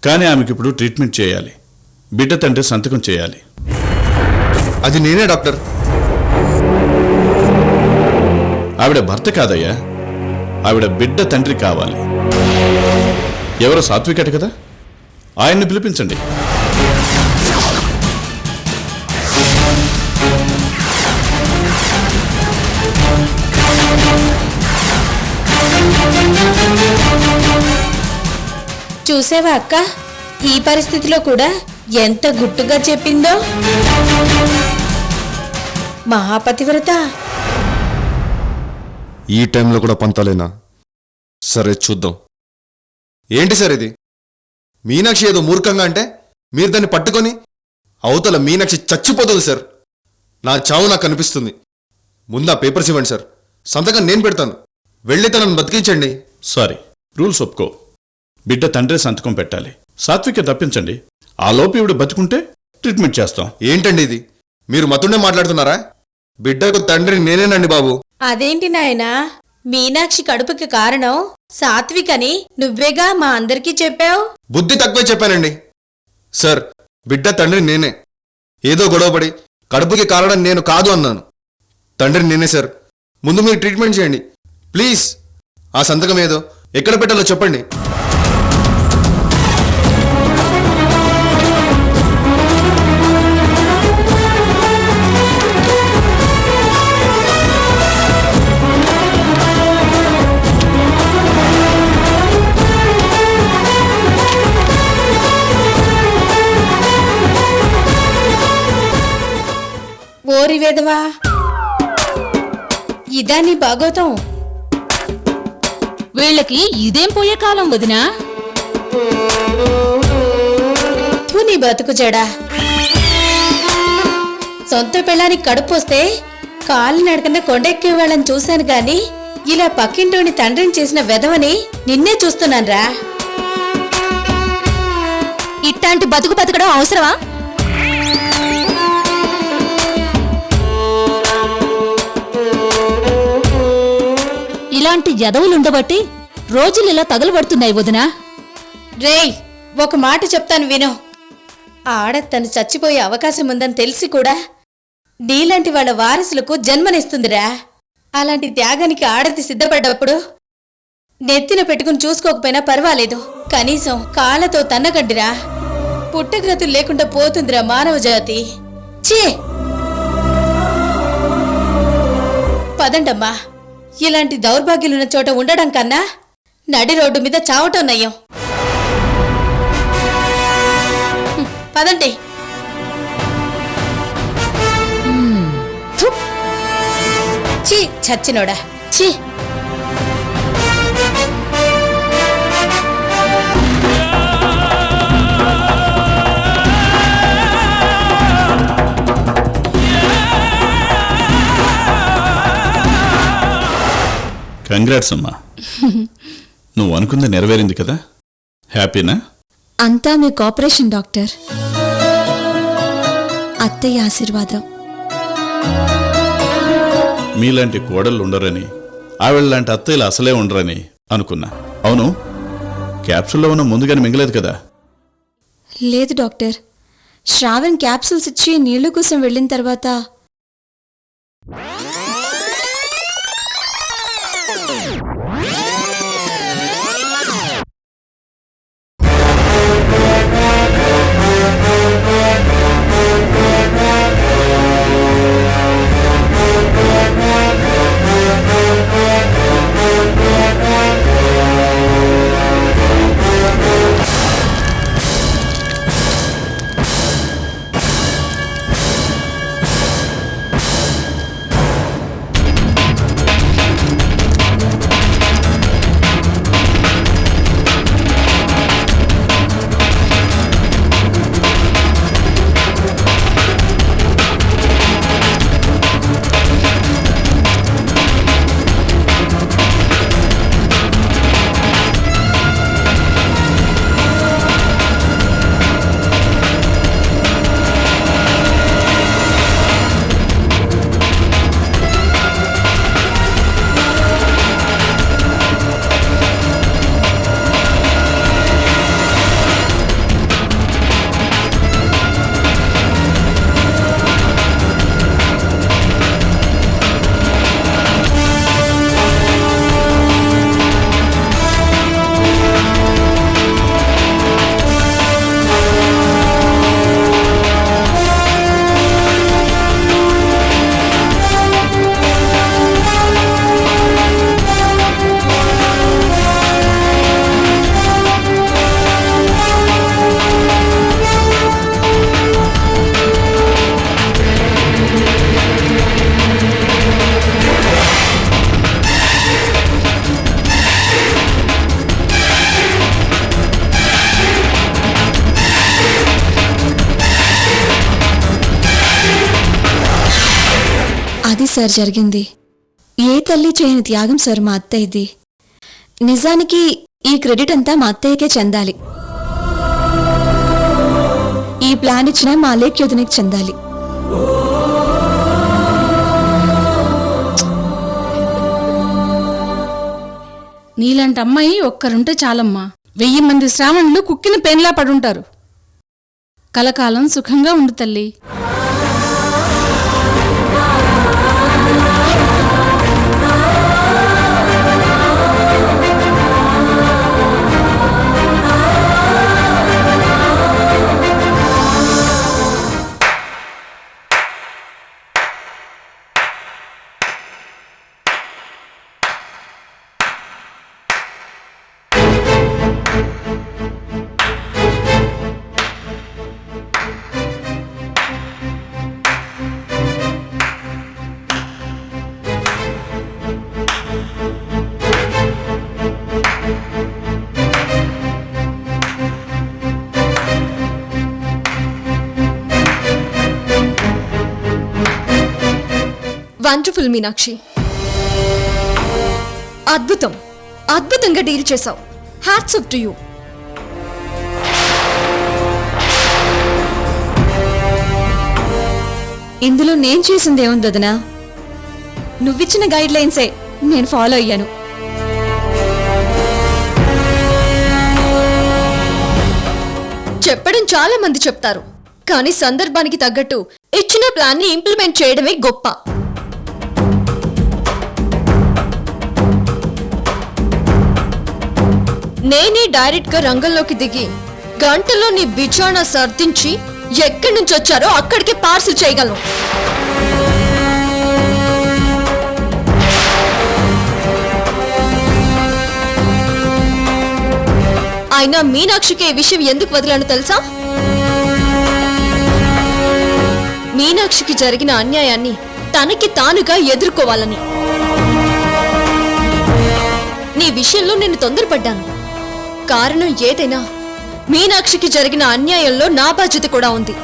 కానీ ఆమెకి ఇప్పుడు ట్రీట్మెంట్ చేయాలి. బిడ్డ తండ్రి సంతకం చేయాలి. అది నేనే డాక్టర్. ఆవిడ భర్త కాదయ్యా, ఆవిడ బిడ్డ తండ్రి కావాలి. ఎవరో సాత్వికట కదా, ఆయన్ని పిలిపించండి. చూసావా అక్క, ఈ పరిస్థితిలో కూడా ఎంత గుట్టుగా చెప్పిందో. మహాపతివ్రత. ఈ టైంలో కూడా పంతాలేనా? సరే చూద్దాం. ఏంటి సార్ ఇది? మీనాక్షి ఏదో మూర్ఖంగా అంటే మీరు దాన్ని పట్టుకొని అవతల మీనాక్షి చచ్చిపోతుంది సార్. నా చావు నాకు కనిపిస్తుంది. ముందు ఆ పేపర్స్ ఇవ్వండి సార్, సంతకం నేను పెడతాను. వెళ్ళి తనను బతికించండి. సారీ, రూల్స్ ఒప్పుకో. బిడ్డ తండ్రి సంతకం పెట్టాలి. సాత్విక తప్పించండి. ఆ లోపు ఈవిడ బతుకుంటే ట్రీట్మెంట్ చేస్తాం. ఏంటండి ఇది? మీరు మతుండే మాట్లాడుతున్నారా? బిడ్డకు తండ్రి నేనేనండి బాబు. అదేంటి నాయనా, మీనాక్షి కడుపుకి కారణం సాత్వికని నువ్వేగా మా అందరికీ చెప్పావు. బుద్ధి తక్కువే చెప్పానండి సార్. బిడ్డ తండ్రి నేనే. ఏదో గొడవపడి కడుపుకి కారణం నేను కాదు అన్నాను. తండ్రి నేనే సార్. ముందు మీరు ట్రీట్మెంట్ చేయండి ప్లీజ్. ఆ సంతకం ఏదో ఎక్కడ పెట్టాలో చెప్పండి. ఓరి వేదవా, ఇదా నీ భాగవతం? వీళ్ళకి ఇదేం పోయే కాలం వదినా? నీ బతుకు జడా. సొంత పెళ్ళానికి కడుపు వస్తే కాలు నడకన కొండెక్కే వాళ్ళని చూశాను గాని ఇలా పక్కింటోని తండ్రిని చేసిన వెధవని నిన్నే చూస్తున్నాన్రా. ఇట్లాంటి బతుకు బతకడం అవసరమా? ఇలాంటి యదవులుండబట్టి రోజులు ఇలా తగలబడుతున్నాయి వదినా. రేయ్, ఒక మాట చెప్తాను విను. ఆడ తను చచ్చిపోయే అవకాశం ఉందని తెలిసి కూడా నీలాంటి వాళ్ళ వారసులకు జన్మనిస్తుందిరా. అలాంటి త్యాగానికి ఆడది సిద్ధపడ్డప్పుడు నెత్తిన పెట్టుకుని చూసుకోకపోయినా పర్వాలేదు, కనీసం కాళ్ళతో తన్నకండిరా. పుట్టగతులు లేకుండా పోతుందిరా మానవ జాతి. చీ, పదండమ్మా. ఇలాంటి దౌర్భాగ్యులున్న చోట ఉండడం కన్నా నడి రోడ్డు మీద చావటం నయ్యం. పదండి. చీ చచ్చినోడా, చీ. కంగ్రాట్స్ అమ్మా. నువ్వు అనుకుంది నెరవేరింది కదా, హ్యాపీనా? అంతా మీ కోఆపరేషన్ డాక్టర్. అత్తయ్య ఆశీర్వాదం. మీలాంటి కోడళ్ళు ఉండరని, ఆవిడలాంటి అత్తయ్యలు అసలే ఉండరని అనుకున్నా. అవును, క్యాప్సూల్లో ఉన్న ముందుగానే మింగలేదు కదా? లేదు డాక్టర్, శ్రావణ్ క్యాప్సూల్స్ ఇచ్చి నీళ్లు కోసం వెళ్ళిన తర్వాత సార్ జరిగింది. ఏ తల్లి చేయని త్యాగం సార్ మా అత్తయ్యది. నిజానికి ఈ క్రెడిట్ అంతా మా అత్తయ్యకే చెందాలి. ఈ ప్లాన్ ఇచ్చిన మా లేఖ్యోధనకి చెందాలి. నీలాంటి అమ్మాయి ఒక్కరుంటే చాలమ్మా. 1000 మంది శ్రావణులు కుక్కిన పెన్లా పడుంటారు. కలకాలం సుఖంగా ఉండు తల్లి. వండర్ఫుల్ మీనాక్షి, అద్భుతంగా డీల్ చేశావు. Hats off to you. ఇందులో నేను చేసిందేముంది వదినా? నువ్విచ్చిన గైడ్ లైన్సే నేను ఫాలో అయ్యాను. చెప్పడం చాలా మంది చెప్తారు, కానీ సందర్భానికి తగ్గట్టు ఇచ్చిన ప్లాన్ ని ఇంప్లిమెంట్ చేయడమే గొప్ప. నేనే డైరెక్ట్ గా రంగంలోకి దిగి గంటలో నీ బిచానా సర్దించి ఎక్కడి నుంచి వచ్చారో అక్కడికి పార్సిల్ చేయగలను. అయినా మీనాక్షికి ఈ విషయం ఎందుకు వదిలాను తెలుసా? మీనాక్షికి జరిగిన అన్యాయాన్ని తనకి తానుగా ఎదుర్కోవాలని. నీ విషయంలో నేను తొందరపడ్డాను. కారణం ఏదైనా మీనాక్షికి జరిగిన అన్యాయంలో నా బాధ్యత కూడా ఉంది.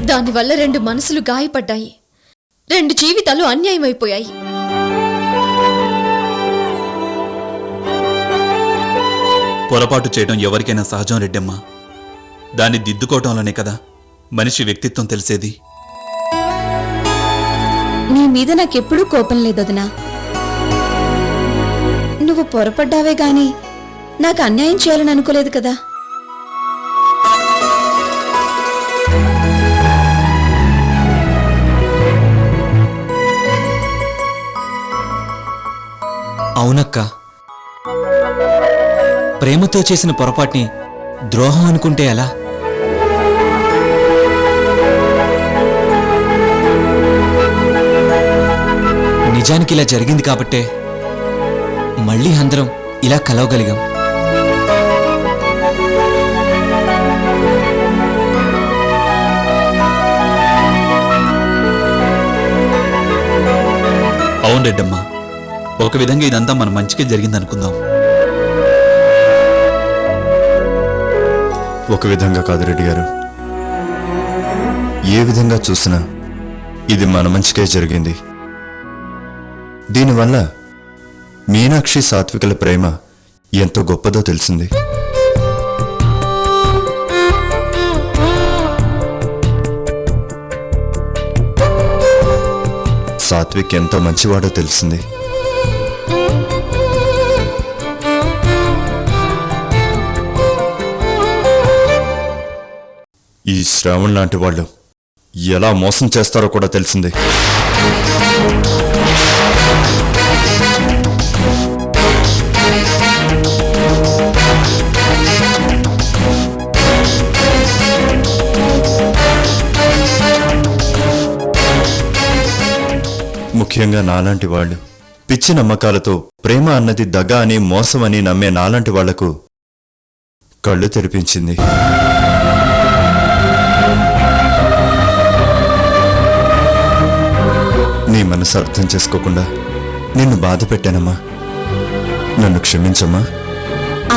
దానివల్ల 2 మనసులు గాయపడ్డాయి, 2 జీవితాలు అన్యాయమైపోయాయి. పొరపాటు చేయడం ఎవరికైనా సహజం రెడ్డమ్మ. దాన్ని దిద్దుకోవటంలోనే కదా మనిషి వ్యక్తిత్వం తెలిసేది. నీ మీద నాకెప్పుడూ కోపం లేదు వదినా. నువ్వు పొరపడ్డావే గాని నాకు అన్యాయం చేయాలని అనుకోలేదు కదా. అవునక్క, ప్రేమతో చేసిన పొరపాటుని ద్రోహం అనుకుంటే ఎలా? నిజానికి ఇలా జరిగింది కాబట్టే మళ్ళీ అందరం ఇలా కలవగలిగాం. అవును రెడ్డమ్మా, ఒక విధంగా ఇదంతా మన మంచిగా జరిగిందనుకుందాం. ఒక విధంగా కాదు రెడ్డి గారు, ఏ విధంగా చూసినా ఇది మన మంచికే జరిగింది. దీనివల్ల మీనాక్షి సాత్వికల ప్రేమ ఎంతో గొప్పదో తెలిసింది. సాత్విక్ ఎంతో మంచివాడో తెలిసింది. ఈ శ్రావణ్ లాంటి వాళ్ళు ఎలా మోసం చేస్తారో కూడా తెలిసింది. ముఖ్యంగా నాలాంటి వాళ్ళు పిచ్చి నమ్మకాలతో ప్రేమ అన్నది దగ అని మోసం అని నమ్మే నాలాంటి వాళ్లకు కళ్ళు తెరిపించింది. నీ మనసు అర్థం చేసుకోకుండా నిన్ను బాధ పెట్టానమ్మా, నన్ను క్షమించమ్మా.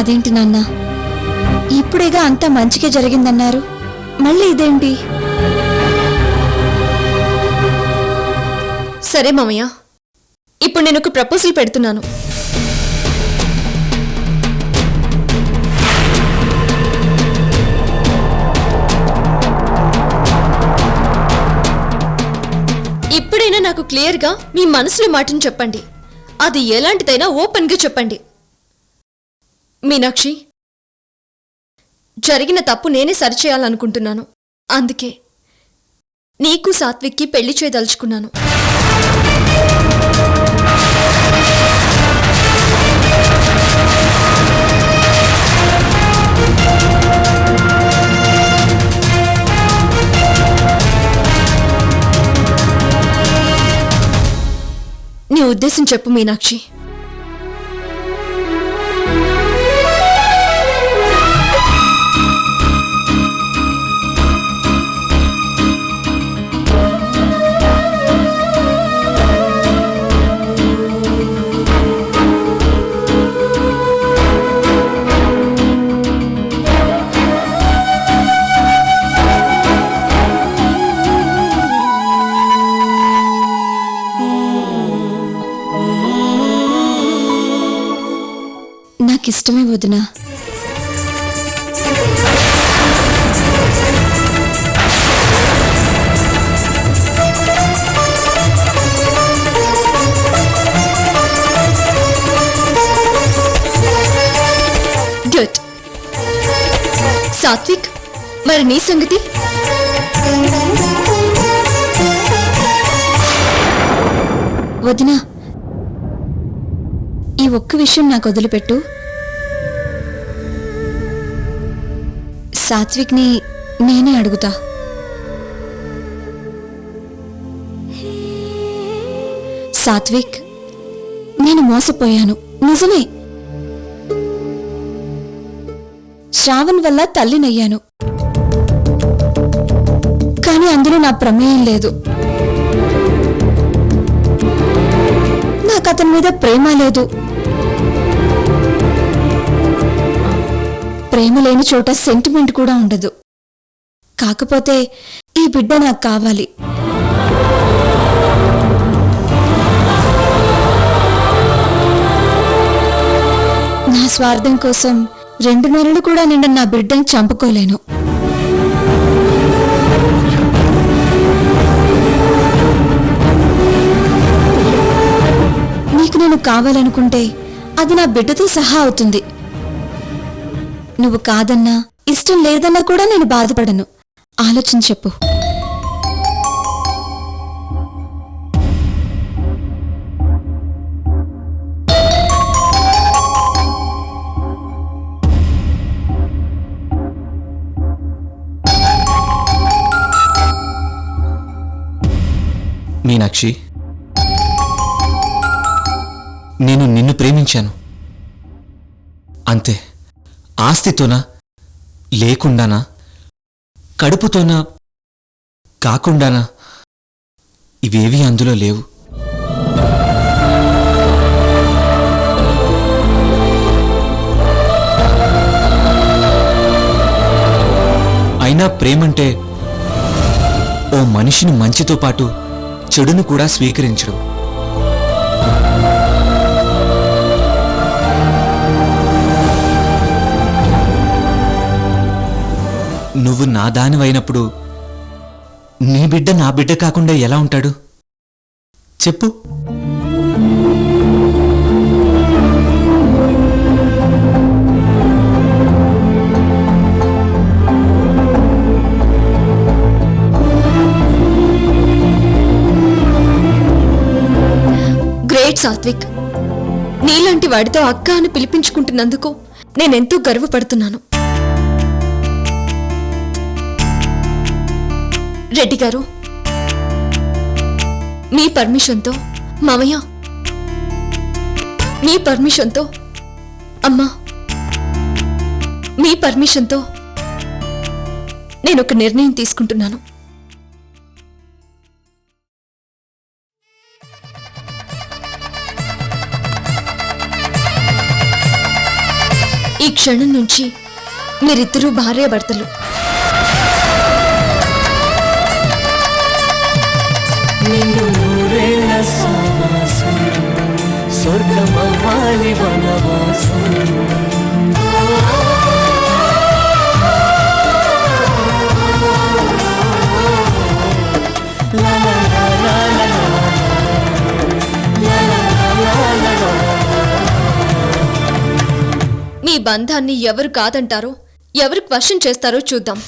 అదేంటి నాన్న, ఇప్పుడేగా అంతా మంచిగా జరిగిందన్నారు, మళ్ళీ ఇదేంటి? సరే మామయ్య, ఇప్పుడు నేను ఒక ప్రపోజల్ పెడుతున్నాను. ఇప్పుడైనా నాకు క్లియర్గా మీ మనసులో మాటను చెప్పండి. అది ఎలాంటిదైనా ఓపెన్గా చెప్పండి. మీనాక్షి, జరిగిన తప్పు నేనే సరిచేయాలనుకుంటున్నాను. అందుకే నీకు సాత్విక్కి పెళ్లి చేయదలుచుకున్నాను. నీ ఉద్దేశం చెప్పు మీనాక్షి. నాకిష్టమే వదినా. గుడ్. సాత్విక్, మరి నీ సంగతి? వదినా, ఈ ఒక్క విషయం నాకు వదిలిపెట్టు. సాత్విక్ని నేనే అడుగుతా. సాత్విక్, నేను మోసపోయాను, నిజమే. శ్రావణ్ వల్ల తల్లినయ్యాను, కానీ అందులో నా ప్రమేయం లేదు. నాకు అతని మీద ప్రేమ లేదు. ప్రేమ లేని చోట సెంటిమెంట్ కూడా ఉండదు. కాకపోతే ఈ బిడ్డ నాకు కావాలి. నా స్వార్థం కోసం 2 నెలలు కూడా నిండా నా బిడ్డని చంపుకోలేను. నీకు నేను కావాలనుకుంటే అది నా బిడ్డతో సహా అవుతుంది. నువ్వు కాదన్నా, ఇష్టం లేదన్నా కూడా నేను బాధపడను. ఆలోచించి చెప్పు. మీనాక్షి, నేను నిన్ను ప్రేమించాను అంతే. ఆస్తితోనా, లేకుండానా, కడుపుతోనా, కాకుండానా, ఇవేవి అందులో లేవు. అయినా ప్రేమంటే ఓ మనిషిని మంచితో పాటు చెడును కూడా స్వీకరించడం. నువ్వు నా దానివైనప్పుడు నీ బిడ్డ నా బిడ్డ కాకుండా ఎలా ఉంటాడు చెప్పు? గ్రేట్ సాత్విక్, నీలాంటి వాడితో అక్క అని పిలిపించుకుంటున్నందుకు నేనెంతో గర్వపడుతున్నాను. రెడ్డి గారు, మీ పర్మిషన్తో, మామయ్య మీ పర్మిషన్తో, అమ్మా మీ పర్మిషన్తో నేనొక నిర్ణయం తీసుకుంటున్నాను. ఈ క్షణం నుంచి మీరిద్దరూ భార్యాభర్తలు. స్వర్గమవ్వాలి వనవాసం. మీ బంధాన్ని ఎవరు కాదంటారో, ఎవరు క్వశ్చన్ చేస్తారో చూద్దాం.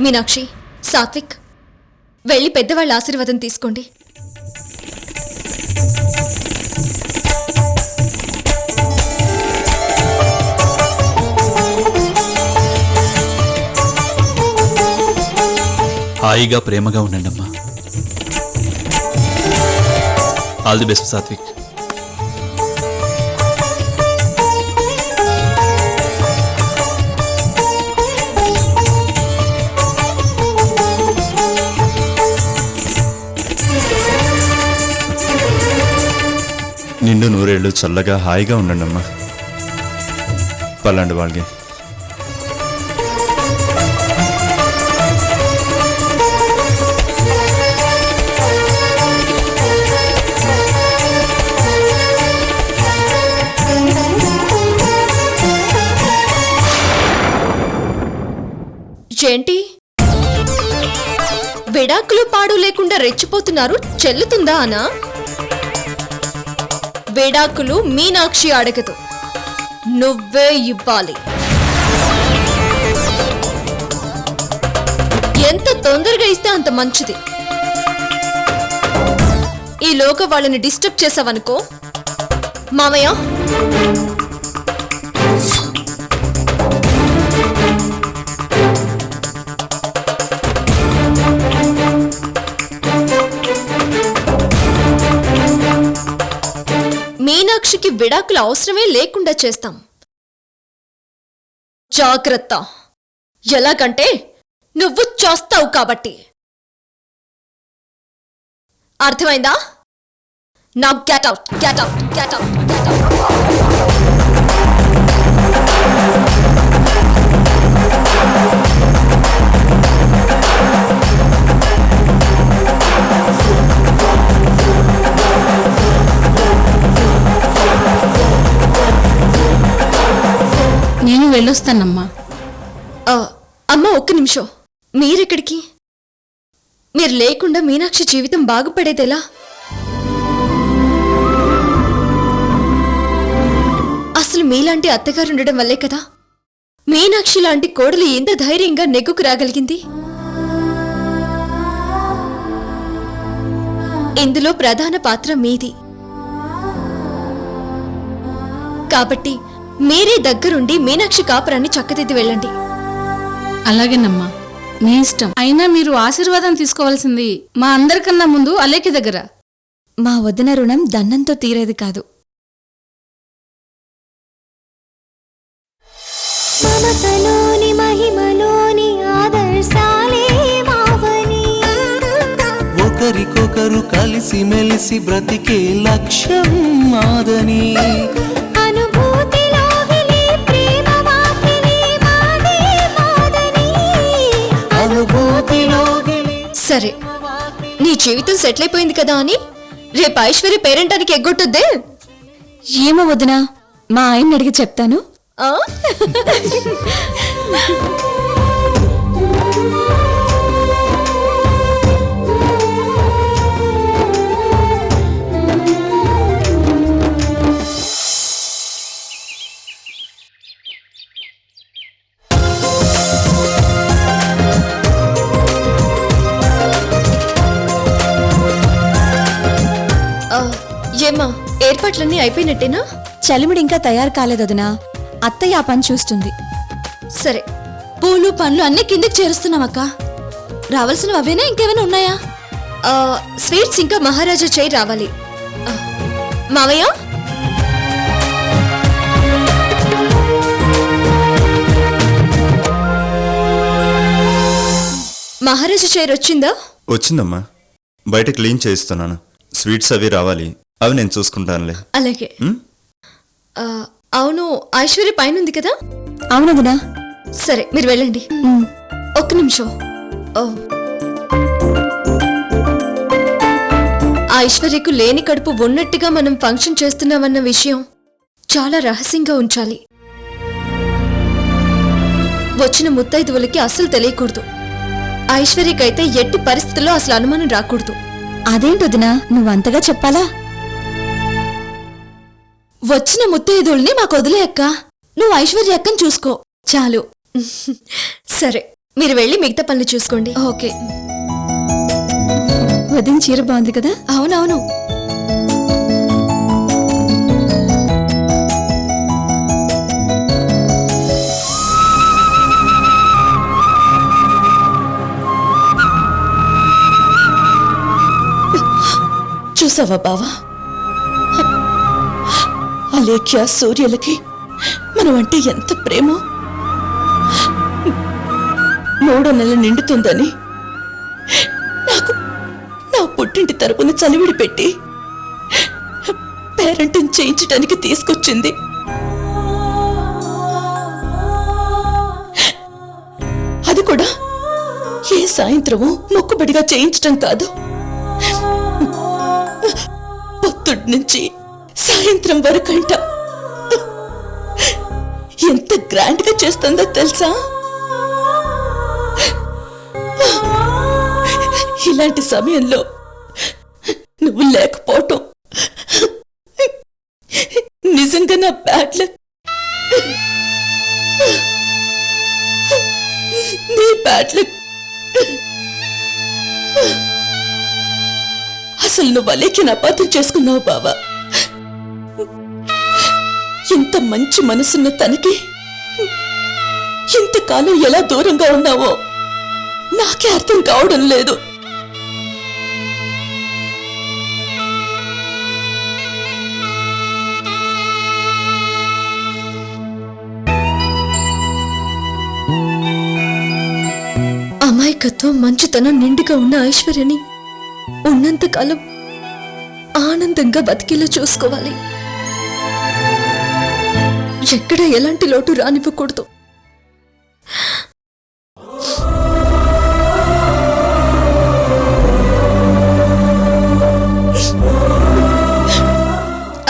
మీనాక్షి, సాత్విక్, వెళ్ళి పెద్దవాళ్ళ ఆశీర్వాదం తీసుకోండి. హాయిగా ప్రేమగా ఉండండి అమ్మా. All the best Satvik. నిండు నూరేళ్ళు చల్లగా హాయిగా ఉండండి అమ్మా. పల్లండి వాళ్ళకి. ఏంటి విడాకులు పాడు లేకుండా రెచ్చిపోతున్నారు? చెల్లుతుందా అనా? విడాకులు మీనాక్షి అడగదు, నువ్వే ఇవ్వాలి. ఎంత తొందరగా ఇస్తే అంత మంచిది. ఈలోగా వాళ్ళని డిస్టర్బ్ చేసావనుకో మామయ్య. మీనాక్షికి విడాకులు అవసరమే లేకుండా చేస్తాం. జాగ్రత్త, ఎలాగంటే నువ్వు చేస్తావు కాబట్టి. అర్థమైందా? నా get out, get out, get out, get out. నేను వెళ్ళొస్తానమ్మా. అమ్మ, ఒక్క నిమిషం. మీరెక్కడికి? మీరు లేకుండా మీనాక్షి జీవితం బాగుపడేదెలా? అసలు మీలాంటి అత్తగారు ఉండడం వల్లే కదా మీనాక్షి లాంటి కోడలు ఎంత ధైర్యంగా నెగ్గుకు రాగలిగింది. ఇందులో ప్రధాన పాత్ర మీది కాబట్టి మీరే దగ్గరుండి మీనాక్షి కాపురాన్ని చక్కదిద్ది వెళ్ళండి. అలాగేనమ్మా, నీ ఇష్టం. అయినా మీరు ఆశీర్వాదం తీసుకోవాల్సింది మా అందరికన్నా ముందు అలేకి దగ్గర. మా వదిన రుణం దండంతో తీరేది కాదు. మమతలోని మహిమలోని ఆదర్శాలే మావని. ఒకరికొకరు కలిసి మెలిసి బ్రతికే లక్ష్యం మాదని. సరే, నీ జీవితం సెటిల్ అయిపోయింది కదా అని రేపు ఐశ్వర్య పేరెంటానికి ఎగ్గొట్టొద్దే. ఏమో వదినా, మా ఆయన్ని అడిగి చెప్తాను. ఆ? ఏమ్మా, ఏర్పాట్లన్నీ అయిపోయినట్టేనా? చలిముడి ఇంకా తయారు కాలేదు వదినా. అత్తయ్య ఆ పని చూస్తుంది. సరే, పూలు పండ్లు అన్ని కిందకి చేరుస్తున్నామక్క. రావాల్సినవి అవేనా, ఇంకేమైనా ఉన్నాయా? స్వీట్స్ ఇంకా మహారాజా చేయి రావాలి. మావయ్య, మహారాజా చైర్ వచ్చిందా? వచ్చిందమ్మా, బయట క్లీన్ చేయిస్తున్నాను. స్వీట్స్ అవి రావాలి, అవి నేను చూసుకుంటానులే. అలాగే. అవును, ఐశ్వర్య పైన ఉంది కదా. అవునదినా. సరే మీరు వెళ్ళండి. ఒక్క నిమిషం. ఓ, ఐశ్వర్యకు లేని కడుపు ఉన్నట్టుగా మనం ఫంక్షన్ చేస్తున్నామన్న విషయం చాలా రహస్యంగా ఉంచాలి. వచ్చిన ముత్తైదువులకి అస్సలు తెలియకూడదు. ఐశ్వర్యకైతే ఎట్టి పరిస్థితుల్లో అసలు అనుమానం రాకూడదు. అదేంటొదినా నువ్వంతగా చెప్పాలా? వచ్చిన ముత్తైదువుల్ని మాకు వదిలే అక్క. నువ్వు ఐశ్వర్య అక్కని చూసుకో చాలు. సరే మీరు వెళ్ళి మిగతా పనులు చూసుకోండి. ఓకే. వదిన చీర బాగుంది కదా? అవునవును. చూసావా బావా, అలేఖ్య సూర్యులకి మనం అంటే ఎంత ప్రేమో. 3వ నెల నిండుతుందని నాకు నా పుట్టింటి తరపున చలివిడి పెట్టి పేరెంటింగ్ చేయించడానికి తీసుకొచ్చింది. అది కూడా ఏ సాయంత్రము మొక్కుబడిగా చేయించటం కాదు, పొద్దుటి నుంచి సాయంత్రం వరకంట. ఎంత గ్రాండ్ గా చేస్తుందో తెలుసా? ఇలాంటి సమయంలో నువ్వు లేకపోవటం నిజంగా నా బ్యాడ్ లక్. నీ బ్యాడ్ లక్. అసలు నువ్వు అలేఖ్యను అపార్థం చేసుకున్నావు బావా. ఇంత మంచి మనసున్న తనకి ఇంతకాలం ఎలా దూరంగా ఉన్నావో నాకే అర్థం కావడం లేదు. అమాయకత్వం మంచితనం నిండుగా ఉన్న ఐశ్వర్యని ఉన్నంతకాలం ఆనందంగా బతికేలా చూసుకోవాలి. ఎక్కడ ఎలాంటి లోటు రానివ్వకూడదు.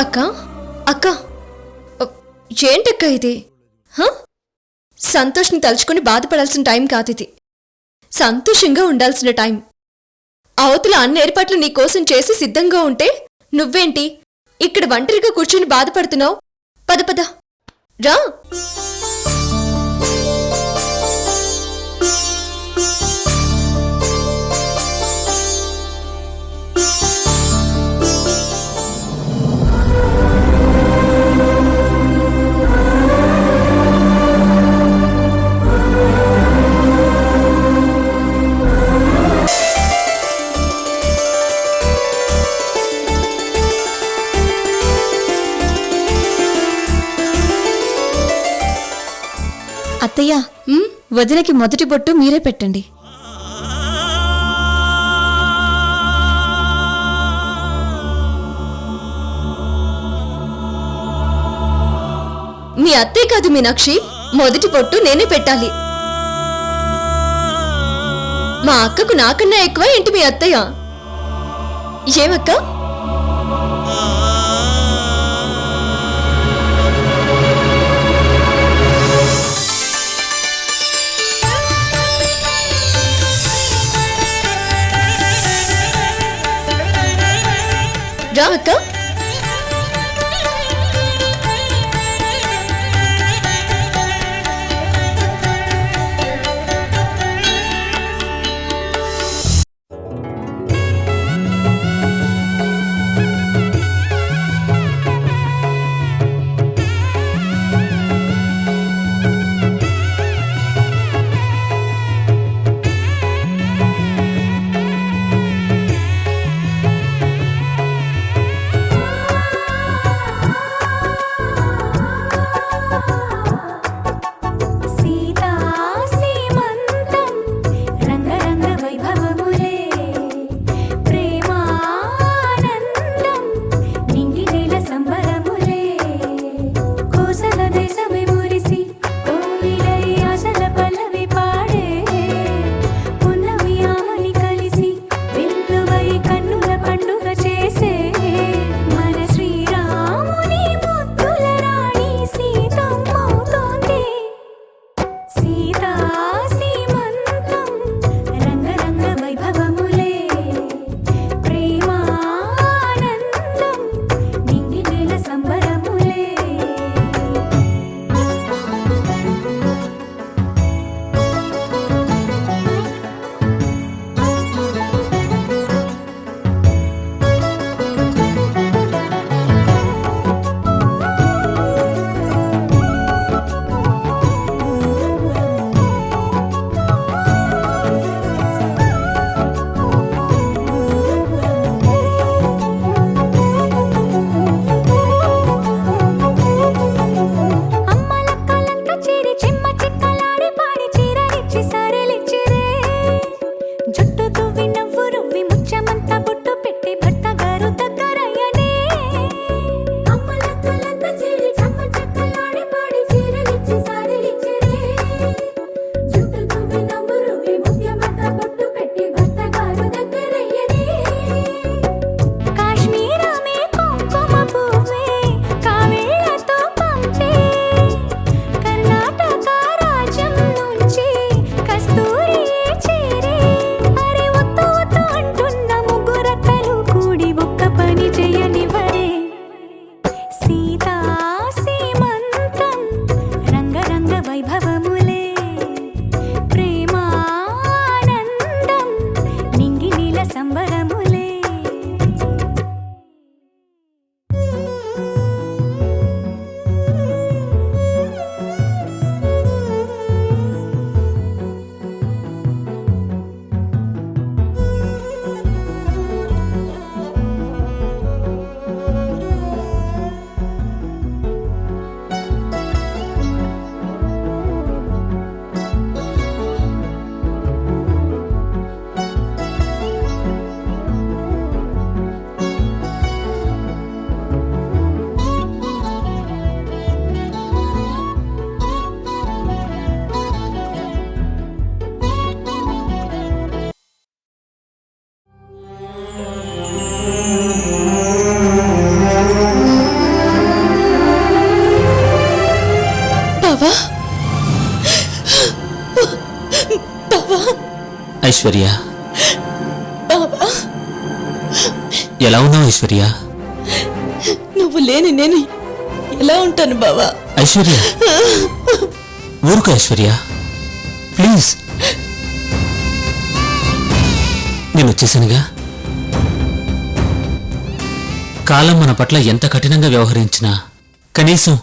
అక్క అక్క, ఏంటక్క ఇది? సంతోష్ని తలుచుకొని బాధపడాల్సిన టైం కాదు ఇది. సంతోషంగా ఉండాల్సిన టైం. అవతల అన్ని ఏర్పాట్లు నీకోసం చేసి సిద్ధంగా ఉంటే నువ్వేంటి ఇక్కడ ఒంటరిగా కూర్చొని బాధపడుతున్నావు? పద పద రా. అత్తయ్య, వదినకి మొదటి బొట్టు మీరే పెట్టండి. మీ అత్తే కాదు మీనాక్షి, మొదటి పొట్టు నేనే పెట్టాలి. మా అక్కకు నాకన్నా ఎక్కువ ఏంటి మీ అత్తయ్య? ఏమక్క? రా అక్క. ఐశ్వర్య, ఎలా ఉన్నావు ఐశ్వర్య? నువ్వు లేని నేను ఎలా ఉంటాను బావా? ఐశ్వర్య, ఊరుకో ఐశ్వర్య, ప్లీజ్. నేను వచ్చేసానుగా. కాలం మన పట్ల ఎంత కఠినంగా వ్యవహరించినా కనీసం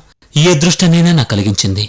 ఈ అదృష్టాన్నైనా నాకు కలిగించింది.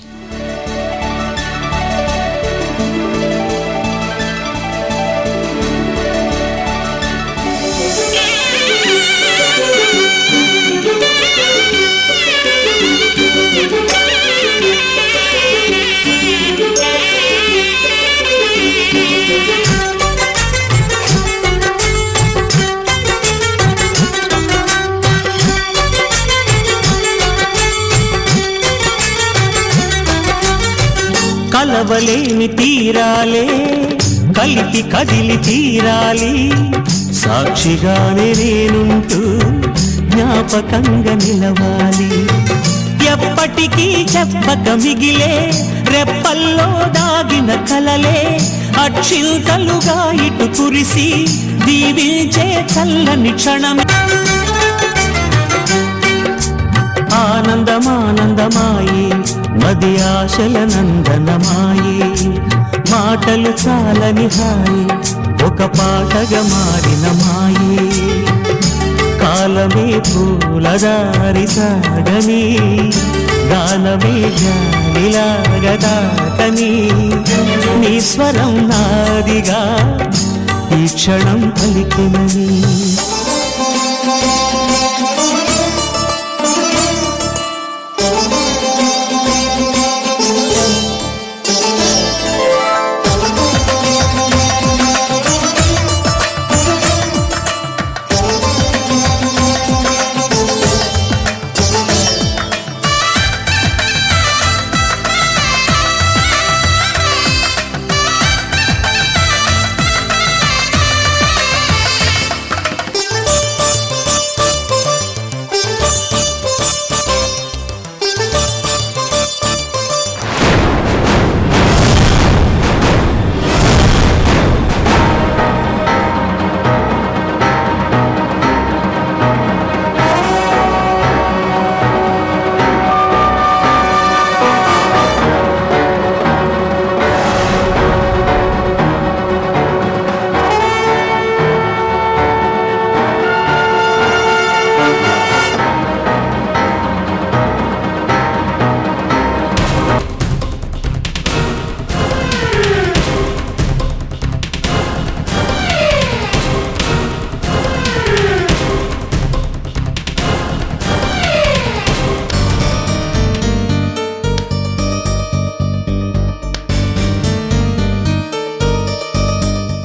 కలవలేని తీరాలే కలిపి కదిలి తీరాలి, సాక్షిగానే నేనుంటూ జ్ఞాపకంగా నిలవాలి. ఎప్పటికీ చెప్పక మిగిలే రెప్పల్లో దాగిన కలలే అక్షింతలుగా ఇటు కురిసి దీవించే చల్లని క్షణమే. ఆనందమానందమాయి మది ఆశల నందనమాయి, మాటలు చాలని హాయి ఒక పాటగా మారిన మాయి. కాలమే పూలదారి సాగని, గానమే గాలిలాగా దాటని, నీ స్వరం నాదిగా ఈ క్షణం పలికినని.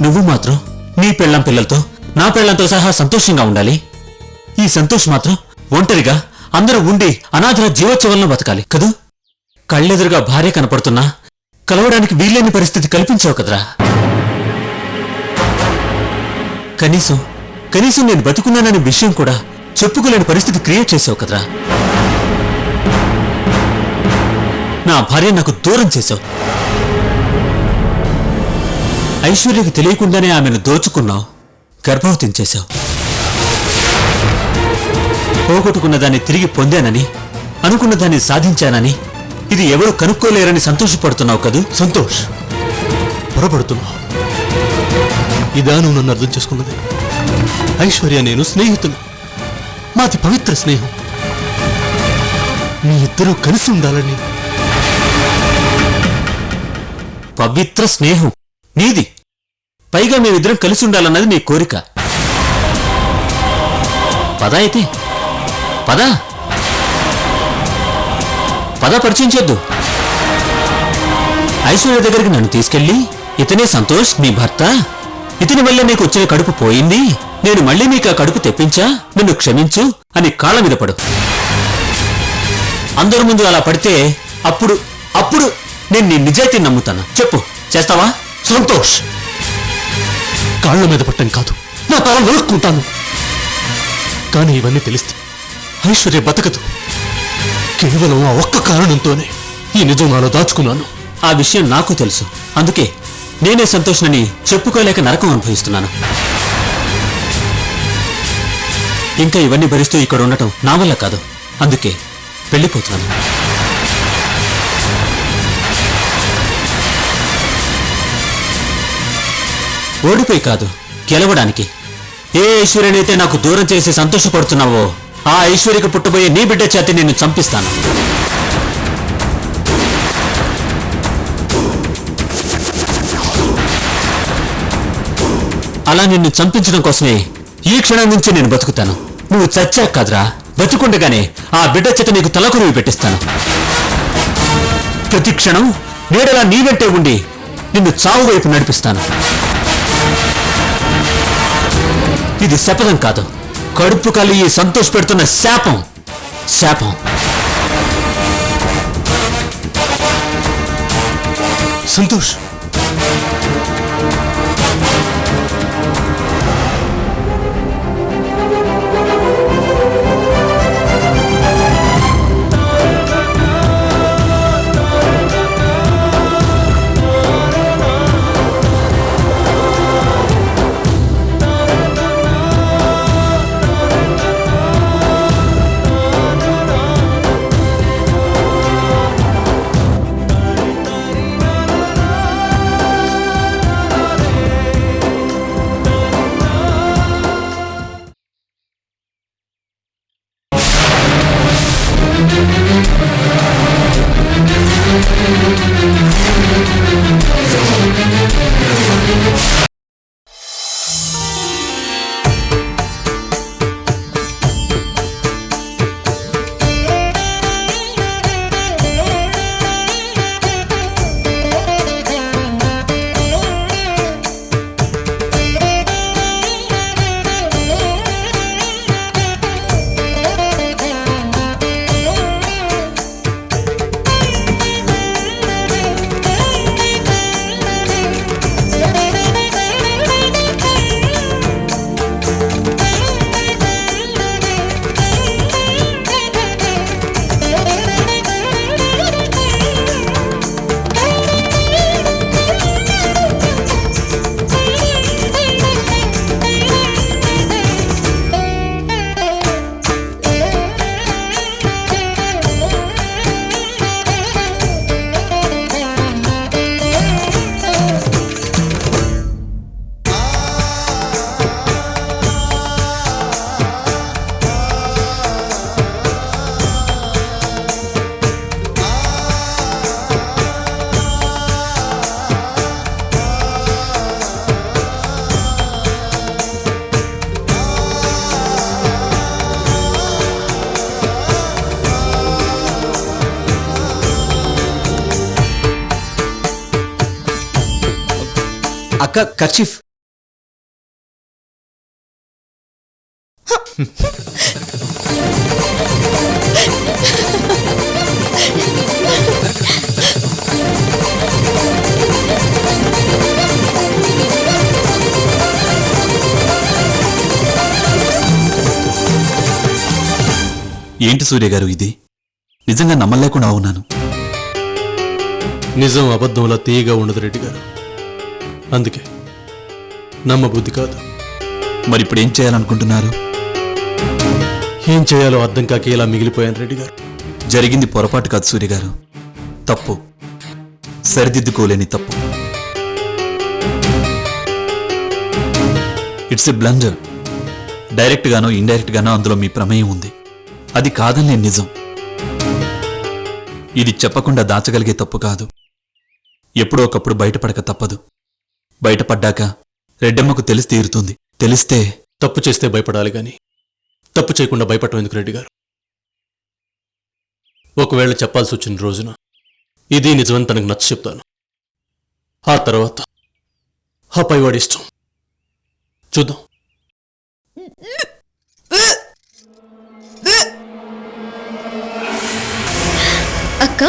నువ్వు మాత్రం నీ పెళ్ళాం పిల్లలతో నా పెళ్ళంతో సహా సంతోషంగా ఉండాలి. ఈ సంతోష్ మాత్రం ఒంటరిగా అందరూ ఉండి అనాథల జీవోత్సవంలో బతకాలి కదూ. కళ్ళెదురుగా భార్య కనపడుతున్నా కలవడానికి వీల్లేని పరిస్థితి కల్పించావు కదరా. కనీసం నేను బతుకున్నాననే విషయం కూడా చెప్పుకోలేని పరిస్థితి క్రియేట్ చేసావు కదరా. నా భార్య నాకు దూరం చేశావు. ఐశ్వర్యకి తెలియకుండానే ఆమెను దోచుకున్నావు, గర్భవతిని చేశావు. పోగొట్టుకున్న దాన్ని తిరిగి పొందానని, అనుకున్న దాన్ని సాధించానని, ఇది ఎవరు కనుక్కోలేరని సంతోషపడుతున్నావు కదూ. సంతోష్, పొరపడుతున్నావు. ఇదా నువ్వు నన్ను అర్థం చేసుకున్నది? ఐశ్వర్య నేను స్నేహితులు, మాది పవిత్ర స్నేహం. మీ ఇద్దరూ కలిసి ఉండాలని. పవిత్ర స్నేహం నీది, పైగా మేమిద్దరం కలిసి ఉండాలన్నది నీ కోరిక. పద అయితే పద పరిచయం చేద్దు. ఐశ్వర్య దగ్గరికి నన్ను తీసుకెళ్ళి, ఇతనే సంతోష్ నీ భర్త, ఇతని వల్ల నీకు వచ్చిన కడుపు పోయింది, నేను మళ్ళీ నీకు ఆ కడుపు తెప్పించా, నిన్ను క్షమించు అని కాళ్ళ మీద పడు. అందరి ముందు అలా పడితే అప్పుడు నేను నీ నిజాయితీని నమ్ముతాను. చెప్పు, చేస్తావా? సంతోష్, కాళ్ళ మీద పట్టం కాదు, నా తల నరుక్కుంటాను. కానీ ఇవన్నీ తెలిస్తే ఐశ్వర్య బతకదు. కేవలం ఆ ఒక్క కారణంతోనే ఈ నిజం నాలో దాచుకున్నాను. ఆ విషయం నాకు తెలుసు. అందుకే నేనే సంతోష్నని చెప్పుకోలేక నరకం అనుభవిస్తున్నాను. ఇంకా ఇవన్నీ భరిస్తూ ఇక్కడ ఉండటం నా వల్ల కాదు. అందుకే వెళ్ళిపోతున్నాను. ఓడిపోయి కాదు, గెలవడానికి. ఏ ఐశ్వర్యనైతే నాకు దూరం చేసి సంతోషపడుతున్నావో ఆ ఐశ్వర్యకు పుట్టబోయే నీ బిడ్డ చేతి నిన్ను చంపిస్తాను. అలా నిన్ను చంపించడం కోసమే ఈ క్షణం నుంచి నేను బతుకుతాను. నువ్వు చచ్చాక కాదురా, బతుకుండగానే ఆ బిడ్డ చేత నీకు తలకొరువి పెట్టిస్తాను. ప్రతి క్షణం నీడలా నీ వెంటే ఉండి నిన్ను చావు వైపు నడిపిస్తాను. ఇది శపథం కాదు, కడుపు కలి ఈ సంతోష్ పెడుతున్న శాపం. శాపం. సంతోష్, అక్క కర్చీఫ్. ఏంటి సూర్య గారు ఇది? నిజంగా నమ్మలేకుండా ఉన్నాను. నిజం అబద్ధంలా తీయగా ఉండదు రెడ్డి గారు. అందుకే నమ్మబుద్ధి కాదు. మరి ఇప్పుడు ఏం చేయాలనుకుంటున్నారు? ఏం చేయాలో అర్థం కాక ఇలా మిగిలిపోయాను రెడ్డి గారు. జరిగింది పొరపాటు కాదు సూర్య గారు, తప్పు. సరిదిద్దుకోలేని తప్పు. It's a blunder. డైరెక్ట్ గానో ఇండైరెక్ట్ గానో అందులో మీ ప్రమేయం ఉంది. అది కాదనే నిజం. ఇది చెప్పకుండా దాచగలిగే తప్పు కాదు. ఎప్పుడో ఒకప్పుడు బయటపడక తప్పదు. బయటపడ్డాక రెడ్డమ్మకు తెలిసి తీరుతుంది. తెలిస్తే తప్పు చేస్తే భయపడాలి గాని తప్పు చేయకుండా భయపడటం ఎందుకు రెడ్డి గారు? ఒకవేళ చెప్పాల్సి వచ్చిన రోజున ఇది నిజమని తనకు నచ్చ చెప్తాను. ఆ తర్వాత ఆ పైవాడి ఇష్టం. చూద్దాం. అక్క,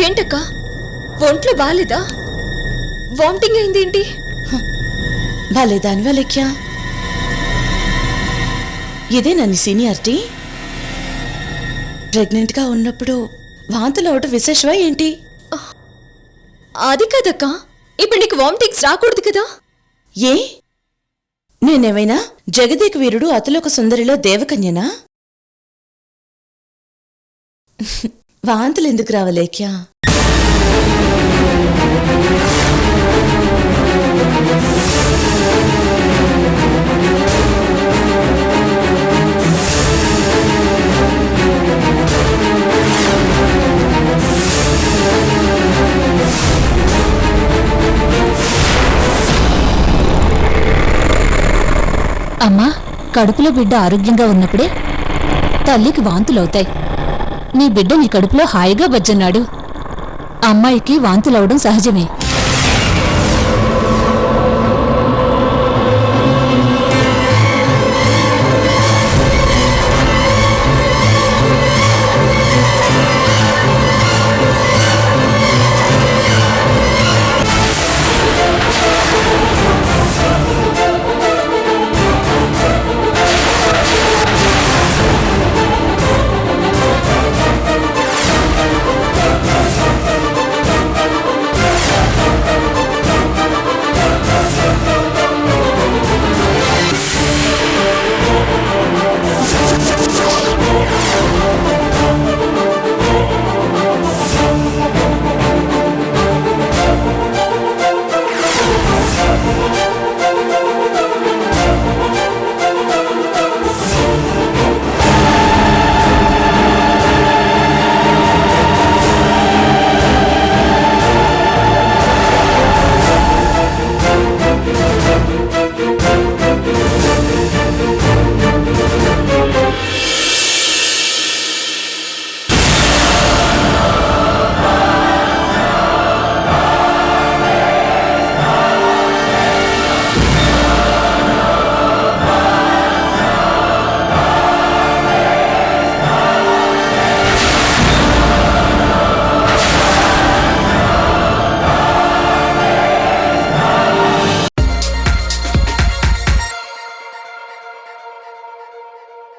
ఏంటక్క ఒంట్లో బాలేదా? వామిటింగ్ అయిందేంటి? బాలేదానివా లెక్యా? ఇదేనా నీ సీనియారిటీ? ప్రెగ్నెంట్గా ఉన్నప్పుడు వాంతులు అవటం విశేషమా ఏంటి? అది కదక్క, ఇప్పుడు నీకు వామిటింగ్స్ రాకూడదు కదా. ఏ నేనేమైనా జగదేక వీరుడు అతిలోక సుందరిలో దేవకన్యనా? వాంతులు ఎందుకు రావలేక్యా? అమ్మా, కడుపులో బిడ్డ ఆరోగ్యంగా ఉన్నప్పుడే తల్లికి వాంతులవుతాయి. నీ బిడ్డ నీ కడుపులో హాయిగా బజ్జన్నాడు. అమ్మాయికి వాంతులవడం సహజమే.